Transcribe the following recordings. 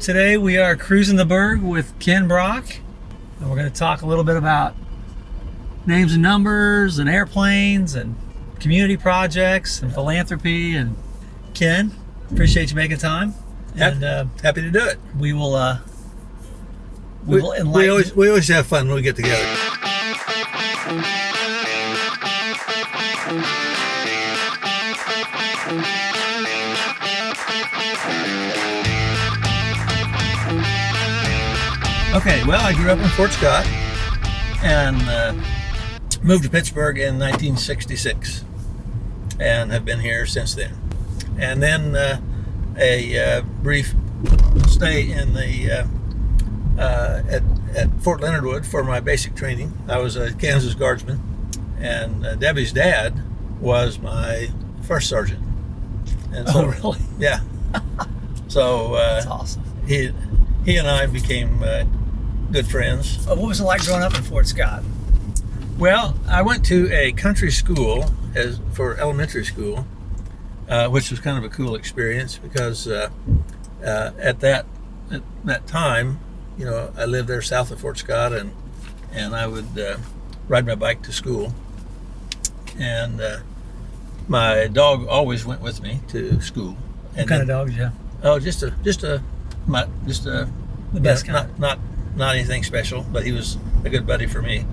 Today we are cruising the Burg with Ken Brock, and we're going to talk a little bit about names and numbers and airplanes and community projects and philanthropy. And Ken, appreciate you making time. And happy to do it. We will enlighten. We always have fun when we get together. Okay, well, I grew up in Fort Scott and moved to Pittsburg in 1966 and have been here since then. And then a brief stay in the at Fort Leonard Wood for my basic training. I was a Kansas Guardsman, and Debbie's dad was my first sergeant. And so, oh, really? Yeah. So That's awesome. He and I became good friends. What was it like growing up in Fort Scott? Well, I went to a country school for elementary school, which was kind of a cool experience because at that time, you know, I lived there south of Fort Scott, and I would ride my bike to school, and my dog always went with me to school. What kind of dog did you have? Oh, just a The best kind. Not anything special, but he was a good buddy for me.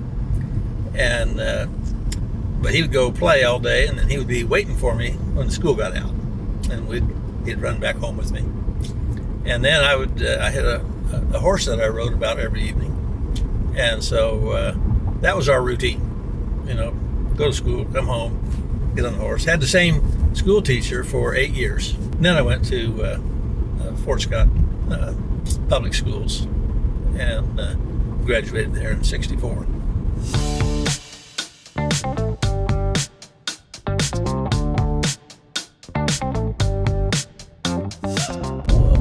And but he would go play all day, and then he would be waiting for me when the school got out, and he'd run back home with me. And then I had a horse that I rode about every evening, and so that was our routine. You know, go to school, come home, get on the horse. Had the same school teacher for 8 years. And then I went to Fort Scott public schools and graduated there in '64.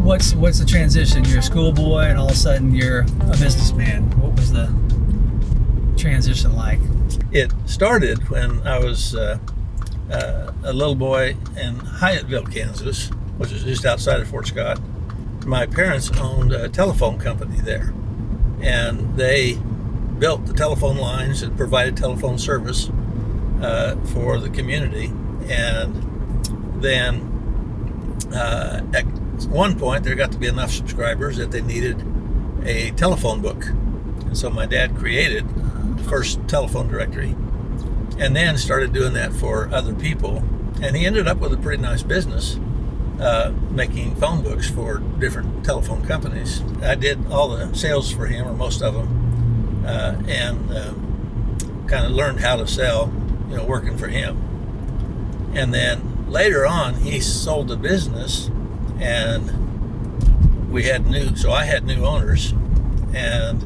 What's the transition? You're a schoolboy, and all of a sudden you're a businessman. What was the transition like? It started when I was a little boy in Hyattville, Kansas, which is just outside of Fort Scott. My parents owned a telephone company there, and they built the telephone lines and provided telephone service for the community. And then at one point there got to be enough subscribers that they needed a telephone book, and so my dad created the first telephone directory and then started doing that for other people, and he ended up with a pretty nice business making phone books for different telephone companies. I did all the sales for him, or most of them, and kind of learned how to sell, you know, working for him. And then later on, he sold the business, and I had new owners, and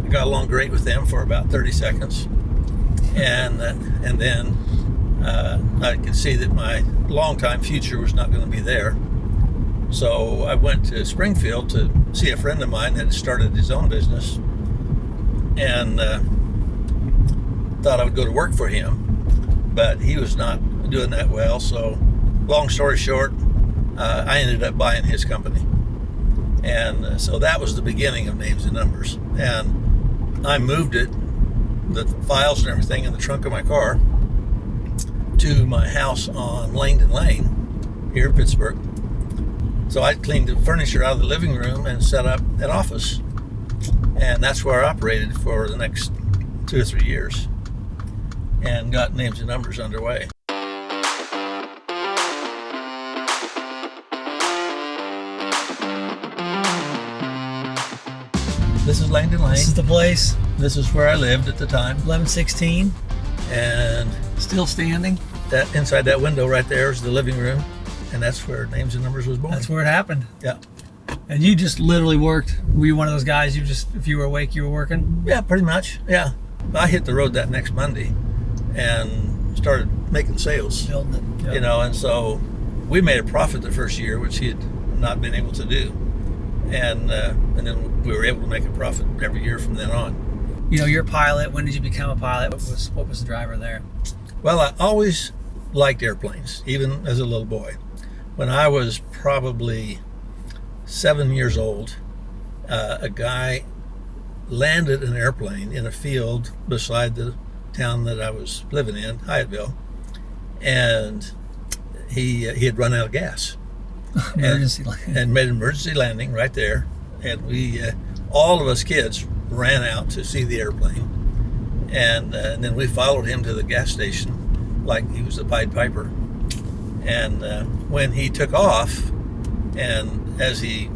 I got along great with them for about 30 seconds. And then I could see that my long-time future was not going to be there. So I went to Springfield to see a friend of mine that had started his own business, and thought I would go to work for him, but he was not doing that well. So long story short, I ended up buying his company. And so that was the beginning of Names and Numbers. And I moved it, the files and everything, in the trunk of my car to my house on Langdon Lane here in Pittsburg. So I cleaned the furniture out of the living room and set up an office. And that's where I operated for the next 2 or 3 years and got Names and Numbers underway. This is Langdon Lane. This is the place. This is where I lived at the time. 1116. And Still standing. that inside that window right there is the living room, and that's where Names and Numbers was born. That's where it happened. Yeah. And you just literally worked. Were you one of those guys, if you were awake, you were working? Yeah, pretty much. Yeah. I hit the road that next Monday and started making sales. Building it. Yep. You know, and so we made a profit the first year, which he had not been able to do. And then we were able to make a profit every year from then on. You know, you're a pilot. When did you become a pilot? What was the driver there? Well, I always liked airplanes, even as a little boy. When I was probably 7 years old, a guy landed an airplane in a field beside the town that I was living in, Hyattville, and he had run out of gas. Emergency landing. And made an emergency landing right there. And we, all of us kids, ran out to see the airplane. And then we followed him to the gas station like he was the Pied Piper. And when he took off, and as he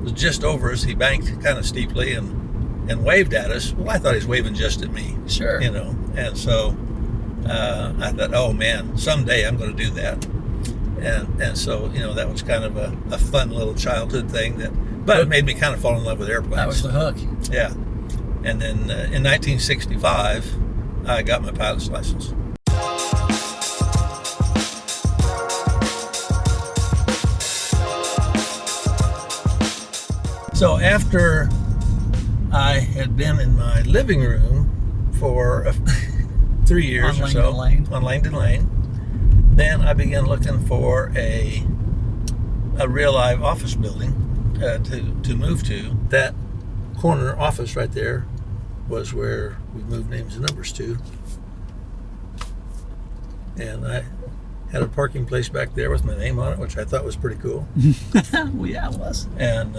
was just over us, he banked kind of steeply and waved at us. Well, I thought he was waving just at me. Sure. You know, and so I thought, oh man, someday I'm going to do that. And so, you know, that was kind of a fun little childhood thing but it made me kind of fall in love with airplanes. That was the hook. Yeah. And then in 1965, I got my pilot's license. So after I had been in my living room for 3 years or so on Langdon Lane, then I began looking for a real live office building to move to. That corner office right there was where we moved names and numbers to. And I had a parking place back there with my name on it, which I thought was pretty cool. Well, yeah, it was. And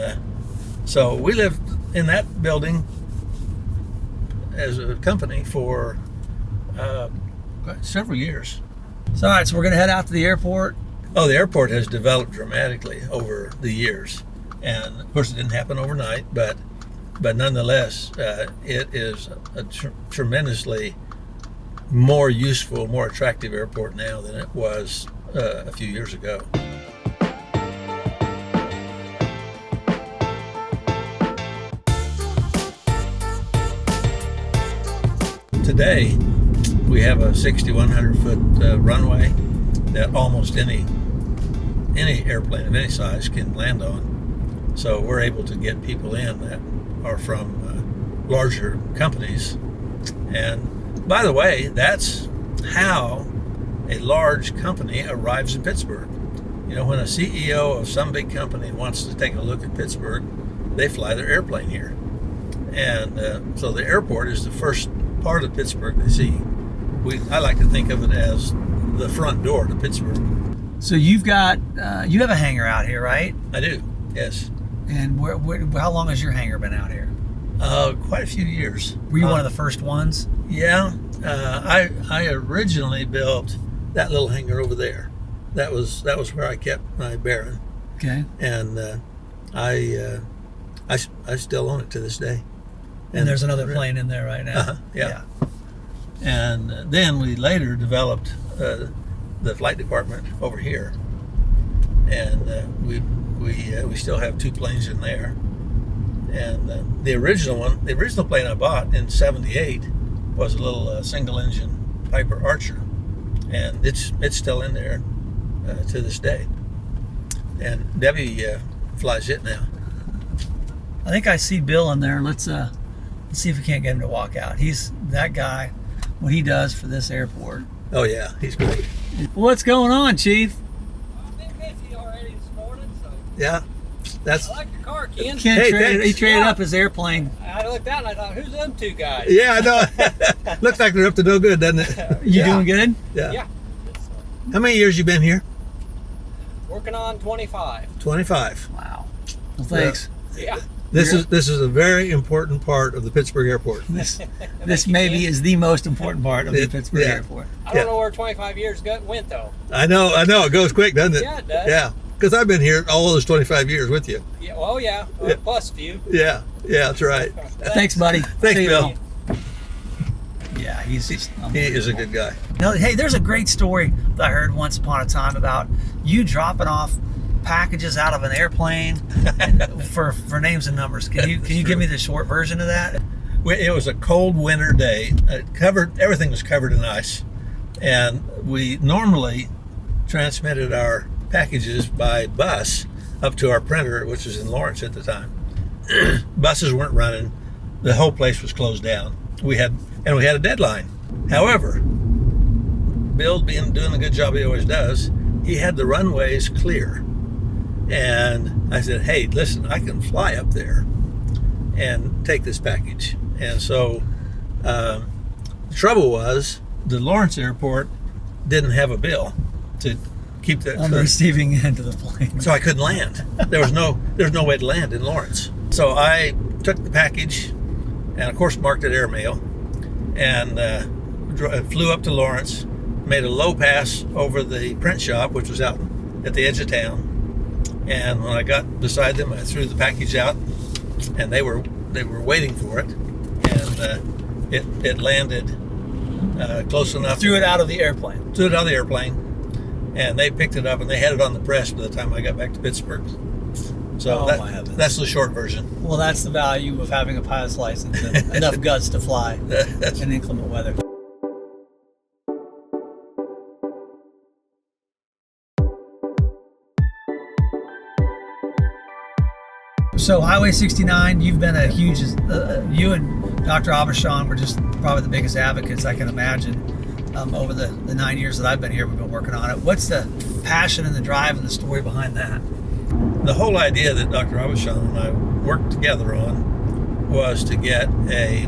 so we lived in that building as a company for several years. So, all right, so we're going to head out to the airport. Oh, the airport has developed dramatically over the years. And, of course, it didn't happen overnight, but nonetheless, it is a tremendously more useful, more attractive airport now than it was a few years ago. Today, we have a 6,100-foot runway that almost any airplane of any size can land on. So we're able to get people in that are from larger companies. And by the way, that's how a large company arrives in Pittsburgh. You know, when a CEO of some big company wants to take a look at Pittsburgh, they fly their airplane here. And so the airport is the first part of Pittsburgh they see. I like to think of it as the front door to Pittsburgh. So you have a hangar out here, right? I do, yes. And how long has your hangar been out here? Quite a few years. Were you one of the first ones? Yeah, I originally built that little hangar over there. That was where I kept my Baron. Okay. And I still own it to this day. And there's another plane in there right now. Yeah. And then we later developed the flight department over here, and we still have 2 planes in there. And the original plane I bought in '78 was a little single-engine Piper Archer, and it's still in there to this day. And Debbie flies it now. I think I see Bill in there. Let's see if we can't get him to walk out. He's that guy. What he does for this airport. Oh yeah, he's great. What's going on, Chief? I've been busy already this morning, so. Yeah, that's. I like your car, Ken. Ken Hey, traded up his airplane. I looked out and I thought, who's them 2 guys? Yeah, I know. Looks like they're up to no good, doesn't it? You doing good? Yeah. How many years you been here? Working on 25. 25. Wow. Well, thanks. Yeah. This is a very important part of the Pittsburgh airport. This maybe is the most important part of the Pittsburgh airport. I don't know where 25 years went, though. I know. It goes quick, doesn't it? Yeah, it does. Yeah, because I've been here all those 25 years with you. Yeah. Oh, yeah. Well, plus a few. Yeah, that's right. Thanks, buddy. Thanks, See you, Bill. Yeah, he is a good guy. No, hey, there's a great story that I heard once upon a time about you dropping off packages out of an airplane for names and numbers. Can you give me the short version of that? It was a cold winter day. Everything was covered in ice, and we normally transmitted our packages by bus up to our printer, which was in Lawrence at the time. Buses weren't running. The whole place was closed down. We had a deadline. However, Bill, doing the good job he always does, he had the runways clear. And I said, hey, listen, I can fly up there and take this package. And so the trouble was the Lawrence airport didn't have a bill to keep the On the receiving end of the plane. so I couldn't land. There was no way to land in Lawrence. So I took the package and of course marked it airmail and flew up to Lawrence, made a low pass over the print shop, which was out at the edge of town. And when I got beside them, I threw the package out, and they were waiting for it, and it landed close enough. Threw it out of the airplane. Threw it out of the airplane, and they picked it up, and they had it on the press by the time I got back to Pittsburgh. So Oh, my heavens. that's the short version. Well, that's the value of having a pilot's license and enough guts to fly in inclement weather. So Highway 69, you've been a huge, you and Dr. Abishon were just probably the biggest advocates I can imagine over the 9 years that I've been here. We've been working on it. What's the passion and the drive and the story behind that? The whole idea that Dr. Abishon and I worked together on was to get a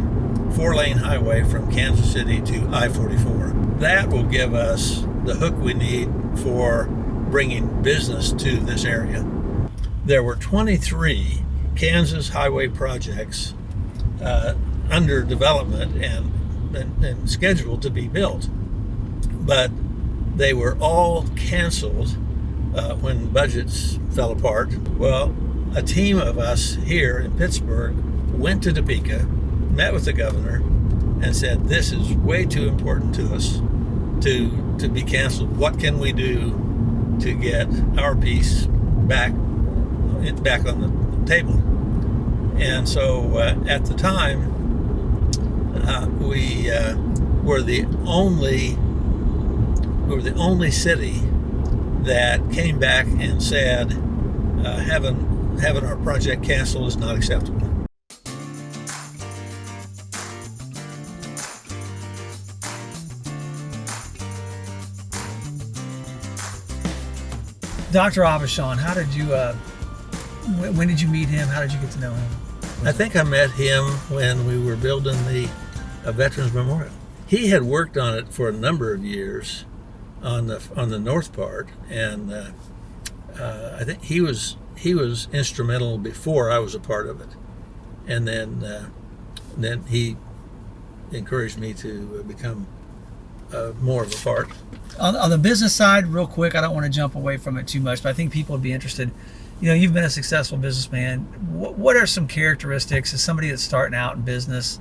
4-lane highway from Kansas City to I-44. That will give us the hook we need for bringing business to this area. There were 23 Kansas highway projects under development and scheduled to be built, but they were all canceled when budgets fell apart. Well, a team of us here in Pittsburgh went to Topeka, met with the governor, and said, this is way too important to us to be canceled. What can we do to get our piece back on the table? And so at the time, we were the only city that came back and said having our project canceled is not acceptable. Dr. Abishon, how did you, when did you meet him? How did you get to know him? I think I met him when we were building the Veterans Memorial. He had worked on it for a number of years on the north part, and I think he was instrumental before I was a part of it, and then he encouraged me to become more of a part. On the business side, real quick, I don't want to jump away from it too much, but I think people would be interested. You know, you've been a successful businessman. What are some characteristics as somebody that's starting out in business?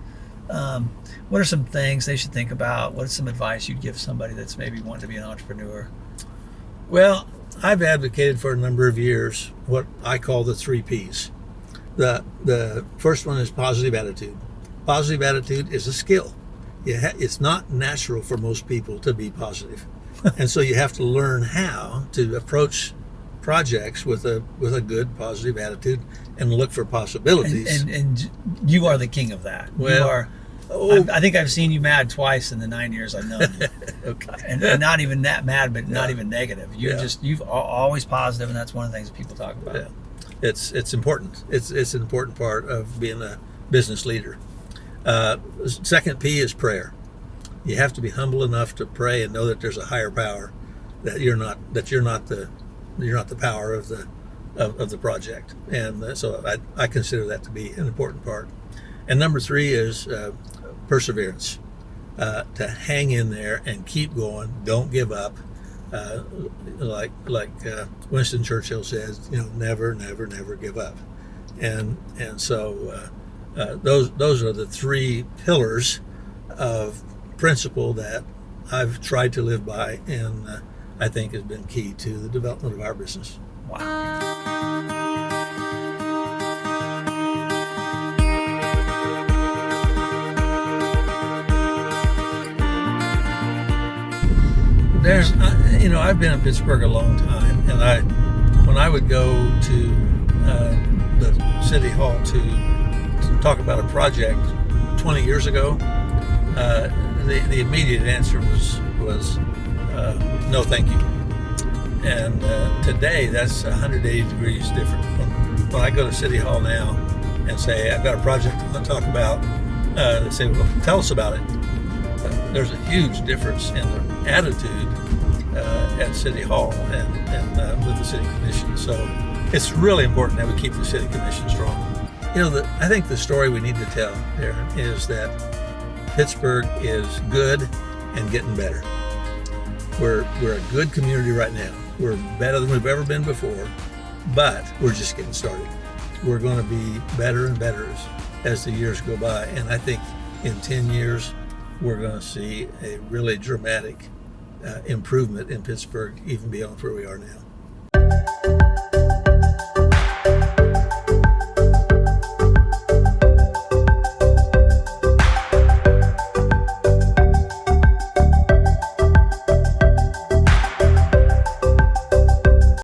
What are some things they should think about? What is some advice you'd give somebody that's maybe wanting to be an entrepreneur? Well, I've advocated for a number of years what I call the 3 Ps. The first one is positive attitude. Positive attitude is a skill. It's not natural for most people to be positive. And so you have to learn how to approach projects with a good positive attitude and look for possibilities. And you are the king of that. Well, you are. I think I've seen you mad twice in the 9 years I've known you. Okay. And not even that mad, but not even negative. You've always positive, and that's one of the things that people talk about. Yeah. It's important. It's an important part of being a business leader. Second P is prayer. You have to be humble enough to pray and know that there's a higher power, that you're not the power of the project. And so I consider that to be an important part. And number 3 is perseverance. To hang in there and keep going. Don't give up. Like Winston Churchill says, never, never, never give up. And so those are the 3 pillars of principle that I've tried to live by, and I think has been key to the development of our business. Wow. There's, I've been in Pittsburgh a long time, and when I would go to the city hall to talk about a project 20 years ago, the immediate answer was no, thank you. And today, that's 180 degrees different. When I go to City Hall now and say, I've got a project I want to talk about, they say, well, tell us about it. There's a huge difference in the attitude at City Hall and with the City Commission. So it's really important that we keep the City Commission strong. I think the story we need to tell, Daron, is that Pittsburg is good and getting better. We're a good community right now. We're better than we've ever been before, but we're just getting started. We're going to be better and better as the years go by. And I think in 10 years, we're going to see a really dramatic improvement in Pittsburg, even beyond where we are now.